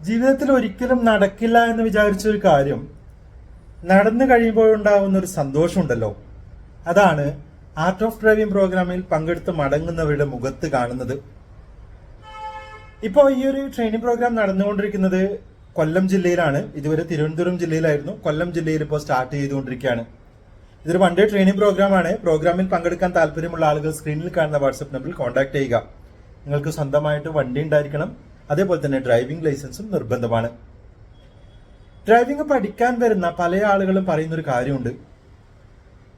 ജീവിതത്തിൽ ഒരിക്കലും നടക്കില്ല എന്ന് വിചാരിച്ച ഒരു കാര്യം നടന്നു കഴിയുമ്പോഴുണ്ടാവുന്ന ഒരു സന്തോഷമുണ്ടല്ലോ, അതാണ് ആർട്ട് ഓഫ് ഡ്രൈവിംഗ് പ്രോഗ്രാമിൽ പങ്കെടുത്ത് മടങ്ങുന്നവരുടെ മുഖത്ത് കാണുന്നത്. ഇപ്പോൾ ഈ ഒരു ട്രെയിനിങ് പ്രോഗ്രാം നടന്നുകൊണ്ടിരിക്കുന്നത് കൊല്ലം ജില്ലയിലാണ്. ഇതുവരെ തിരുവനന്തപുരം ജില്ലയിലായിരുന്നു. കൊല്ലം ജില്ലയിൽ ഇപ്പോൾ സ്റ്റാർട്ട് ചെയ്തുകൊണ്ടിരിക്കുകയാണ്. ഇതൊരു വൺ ഡേ ട്രെയിനിങ് പ്രോഗ്രാമാണ്. പ്രോഗ്രാമിൽ പങ്കെടുക്കാൻ താല്പര്യമുള്ള ആളുകൾ സ്ക്രീനിൽ കാണുന്ന വാട്സ്ആപ്പ് നമ്പറിൽ കോൺടാക്ട് ചെയ്യുക. നിങ്ങൾക്ക് സ്വന്തമായിട്ട് വണ്ടി ഉണ്ടായിരിക്കണം, അതേപോലെ തന്നെ ഡ്രൈവിംഗ് ലൈസൻസും നിർബന്ധമാണ്. ഡ്രൈവിംഗ് പഠിക്കാൻ വരുന്ന പല ആളുകളും പറയുന്നൊരു കാര്യമുണ്ട്,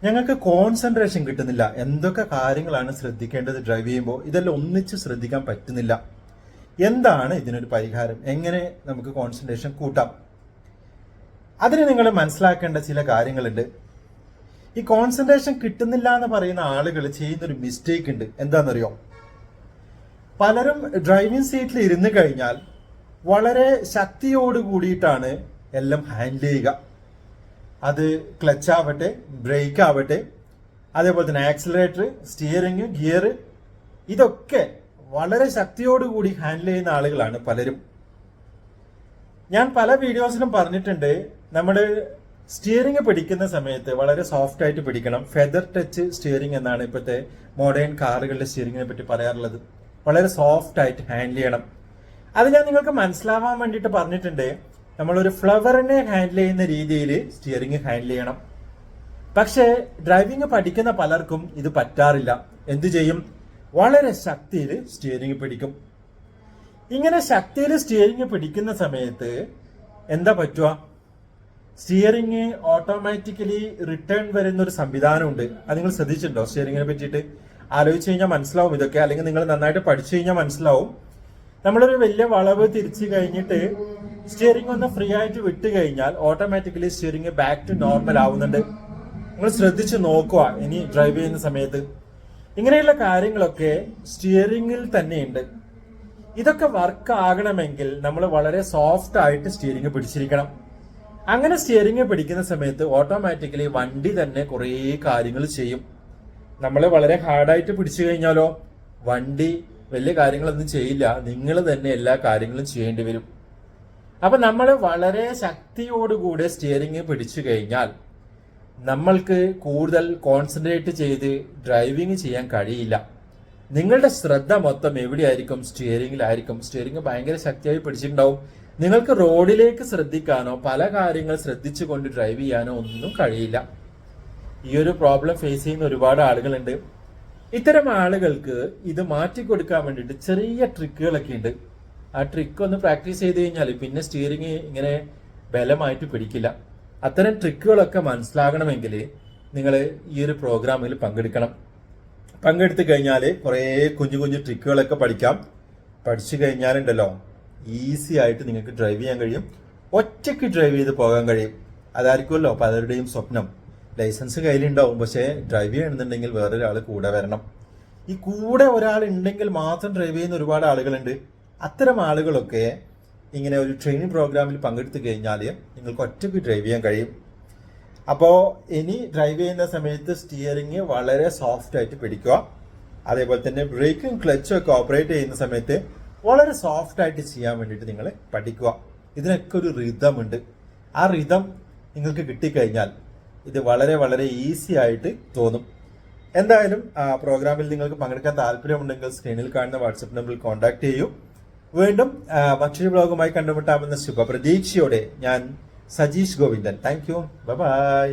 ഞങ്ങൾക്ക് കോൺസെൻട്രേഷൻ കിട്ടുന്നില്ല, എന്തൊക്കെ കാര്യങ്ങളാണ് ശ്രദ്ധിക്കേണ്ടത് ഡ്രൈവ് ചെയ്യുമ്പോൾ, ഇതെല്ലാം ഒന്നിച്ച് ശ്രദ്ധിക്കാൻ പറ്റുന്നില്ല. എന്താണ് ഇതിനൊരു പരിഹാരം? എങ്ങനെ നമുക്ക് കോൺസെൻട്രേഷൻ കൂട്ടാം? അതിന് നിങ്ങൾ മനസ്സിലാക്കേണ്ട ചില കാര്യങ്ങളുണ്ട്. ഈ കോൺസെൻട്രേഷൻ കിട്ടുന്നില്ല എന്ന് പറയുന്ന ആളുകൾ ചെയ്യുന്നൊരു മിസ്റ്റേക്ക് ഉണ്ട്. എന്താണെന്നറിയോ? പലരും ഡ്രൈവിംഗ് സീറ്റിൽ ഇരുന്ന് കഴിഞ്ഞാൽ വളരെ ശക്തിയോട് കൂടിയിട്ടാണ് എല്ലാം ഹാൻഡിൽ ചെയ്യുക. അത് ക്ലച്ച് ആവട്ടെ, ബ്രേക്ക് ആവട്ടെ, അതേപോലെ തന്നെ ആക്സിലറേറ്റർ, സ്റ്റിയറിംഗ്, ഗിയർ, ഇതൊക്കെ വളരെ ശക്തിയോടുകൂടി ഹാൻഡിൽ ചെയ്യുന്ന ആളുകളാണ് പലരും. ഞാൻ പല വീഡിയോസിലും പറഞ്ഞിട്ടുണ്ട്, നമ്മൾ സ്റ്റിയറിംഗ് പിടിക്കുന്ന സമയത്ത് വളരെ സോഫ്റ്റ് ആയിട്ട് പിടിക്കണം. ഫെദർ ടച്ച് സ്റ്റിയറിംഗ് എന്നാണ് ഇപ്പോഴത്തെ മോഡേൺ കാറുകളുടെ സ്റ്റിയറിംഗിനെ പറ്റി പറയാറുള്ളത്. വളരെ സോഫ്റ്റ് ആയിട്ട് ഹാൻഡിൽ ചെയ്യണം. അത് ഞാൻ നിങ്ങൾക്ക് മനസ്സിലാവാൻ വേണ്ടിയിട്ട് പറഞ്ഞിട്ടുണ്ട്. നമ്മളൊരു ഫ്ലവറിനെ ഹാൻഡിൽ ചെയ്യുന്ന രീതിയിൽ സ്റ്റിയറിംഗ് ഹാൻഡിൽ ചെയ്യണം. പക്ഷേ ഡ്രൈവിംഗ് പഠിക്കുന്ന പലർക്കും ഇത് പറ്റാറില്ല. എന്തു ചെയ്യും? വളരെ ശക്തിയിൽ സ്റ്റിയറിംഗ് പിടിക്കും. ഇങ്ങനെ ശക്തിയിൽ സ്റ്റിയറിംഗ് പിടിക്കുന്ന സമയത്ത് എന്താ പറ്റുക? സ്റ്റിയറിംഗ് ഓട്ടോമാറ്റിക്കലി റിട്ടേൺ വരുന്ന ഒരു സംവിധാനമുണ്ട്. അത് നിങ്ങൾ ശ്രദ്ധിച്ചിട്ടുണ്ടോ? സ്റ്റിയറിംഗിനെ പറ്റിയിട്ട് ആലോചിച്ച് കഴിഞ്ഞാൽ മനസ്സിലാവും ഇതൊക്കെ, അല്ലെങ്കിൽ നിങ്ങൾ നന്നായിട്ട് പഠിച്ചു കഴിഞ്ഞാൽ മനസ്സിലാവും. നമ്മളൊരു വലിയ വളവ് തിരിച്ചു കഴിഞ്ഞിട്ട് സ്റ്റിയറിംഗ് ഒന്ന് ഫ്രീ ആയിട്ട് വിട്ട് കഴിഞ്ഞാൽ automatically steering back to normal ആവുന്നുണ്ട്. നിങ്ങൾ ശ്രദ്ധിച്ച് നോക്കുക ഇനി ഡ്രൈവ് ചെയ്യുന്ന സമയത്ത്. ഇങ്ങനെയുള്ള കാര്യങ്ങളൊക്കെ സ്റ്റിയറിംഗിൽ തന്നെയുണ്ട്. ഇതൊക്കെ വർക്ക് ആകണമെങ്കിൽ നമ്മൾ വളരെ സോഫ്റ്റ് ആയിട്ട് സ്റ്റിയറിംഗ് പിടിച്ചിരിക്കണം. അങ്ങനെ സ്റ്റിയറിംഗ് പിടിക്കുന്ന സമയത്ത് ഓട്ടോമാറ്റിക്കലി വണ്ടി തന്നെ കുറേ കാര്യങ്ങൾ ചെയ്യും. നമ്മൾ വളരെ ഹാർഡായിട്ട് പിടിച്ചു കഴിഞ്ഞാലോ വണ്ടി വലിയ കാര്യങ്ങളൊന്നും ചെയ്യില്ല, നിങ്ങൾ തന്നെ എല്ലാ കാര്യങ്ങളും ചെയ്യേണ്ടി വരും. അപ്പൊ നമ്മൾ വളരെ ശക്തിയോടുകൂടെ സ്റ്റിയറിംഗ് പിടിച്ചു കഴിഞ്ഞാൽ നമ്മൾക്ക് കൂടുതൽ കോൺസെൻട്രേറ്റ് ചെയ്ത് ഡ്രൈവിംഗ് ചെയ്യാൻ കഴിയില്ല. നിങ്ങളുടെ ശ്രദ്ധ മൊത്തം എവിടെയായിരിക്കും? സ്റ്റിയറിംഗിലായിരിക്കും. സ്റ്റിയറിംഗ് ഭയങ്കര ശക്തിയായി പിടിച്ചിട്ടുണ്ടാവും. നിങ്ങൾക്ക് റോഡിലേക്ക് ശ്രദ്ധിക്കാനോ പല കാര്യങ്ങൾ ശ്രദ്ധിച്ചുകൊണ്ട് ഡ്രൈവ് ചെയ്യാനോ ഒന്നും കഴിയില്ല. ഈ ഒരു പ്രോബ്ലം ഫേസ് ചെയ്യുന്ന ഒരുപാട് ആളുകളുണ്ട്. ഇത്തരം ആളുകൾക്ക് ഇത് മാറ്റിക്കൊടുക്കാൻ വേണ്ടിയിട്ട് ചെറിയ ട്രിക്കുകളൊക്കെ ഉണ്ട്. ആ ട്രിക്ക് ഒന്ന് പ്രാക്ടീസ് ചെയ്ത് കഴിഞ്ഞാൽ പിന്നെ സ്റ്റിയറിംഗ് ഇങ്ങനെ ബലമായിട്ട് പിടിക്കില്ല. അത്തരം ട്രിക്കുകളൊക്കെ മനസ്സിലാകണമെങ്കിൽ നിങ്ങൾ ഈ ഒരു പ്രോഗ്രാമിൽ പങ്കെടുക്കണം. പങ്കെടുത്തു കഴിഞ്ഞാൽ കുറേ കുഞ്ഞു കുഞ്ഞു ട്രിക്കുകളൊക്കെ പഠിക്കാം. പഠിച്ചു കഴിഞ്ഞാലുണ്ടല്ലോ ഈസി ആയിട്ട് നിങ്ങൾക്ക് ഡ്രൈവ് ചെയ്യാൻ കഴിയും. ഒറ്റയ്ക്ക് ഡ്രൈവ് ചെയ്ത് പോകാൻ കഴിയും. അതായിരിക്കുമല്ലോ പലരുടെയും സ്വപ്നം. ലൈസൻസ് കയ്യിലുണ്ടാവും, പക്ഷേ ഡ്രൈവ് ചെയ്യണമെന്നുണ്ടെങ്കിൽ വേറൊരാൾ കൂടെ വരണം. ഈ കൂടെ ഒരാൾ ഉണ്ടെങ്കിൽ മാത്രം ഡ്രൈവ് ചെയ്യുന്ന ഒരുപാട് ആളുകളുണ്ട്. അത്തരം ആളുകളൊക്കെ ഇങ്ങനെ ഒരു ട്രെയിനിങ് പ്രോഗ്രാമിൽ പങ്കെടുത്തു കഴിഞ്ഞാൽ നിങ്ങൾക്ക് ഒറ്റയ്ക്ക് ഡ്രൈവ് ചെയ്യാൻ കഴിയും. അപ്പോൾ ഇനി ഡ്രൈവ് ചെയ്യുന്ന സമയത്ത് സ്റ്റിയറിംഗ് വളരെ സോഫ്റ്റ് ആയിട്ട് പിടിക്കുക. അതേപോലെ തന്നെ ബ്രേക്കും ക്ലച്ചും ഒക്കെ ഓപ്പറേറ്റ് ചെയ്യുന്ന സമയത്ത് വളരെ സോഫ്റ്റ് ആയിട്ട് ചെയ്യാൻ വേണ്ടിയിട്ട് നിങ്ങൾ പഠിക്കുക. ഇതിനൊക്കെ ഒരു റിതം ഉണ്ട്. ആ റിതം നിങ്ങൾക്ക് കിട്ടിക്കഴിഞ്ഞാൽ ഇത് വളരെ വളരെ ഈസി ആയിട്ട് തോന്നും. എന്തായാലും പ്രോഗ്രാമിൽ നിങ്ങൾക്ക് പങ്കെടുക്കാൻ താല്പര്യമുണ്ടെങ്കിൽ സ്ക്രീനിൽ കാണുന്ന വാട്സപ്പ് നമ്പറിൽ കോൺടാക്ട് ചെയ്യൂ. വീണ്ടും മറ്റൊരു ബ്ലോഗുമായി കണ്ടുമുട്ടാമെന്ന ശുഭപ്രതീക്ഷയോടെ ഞാൻ Sajeesh Govindan. Thank you. By.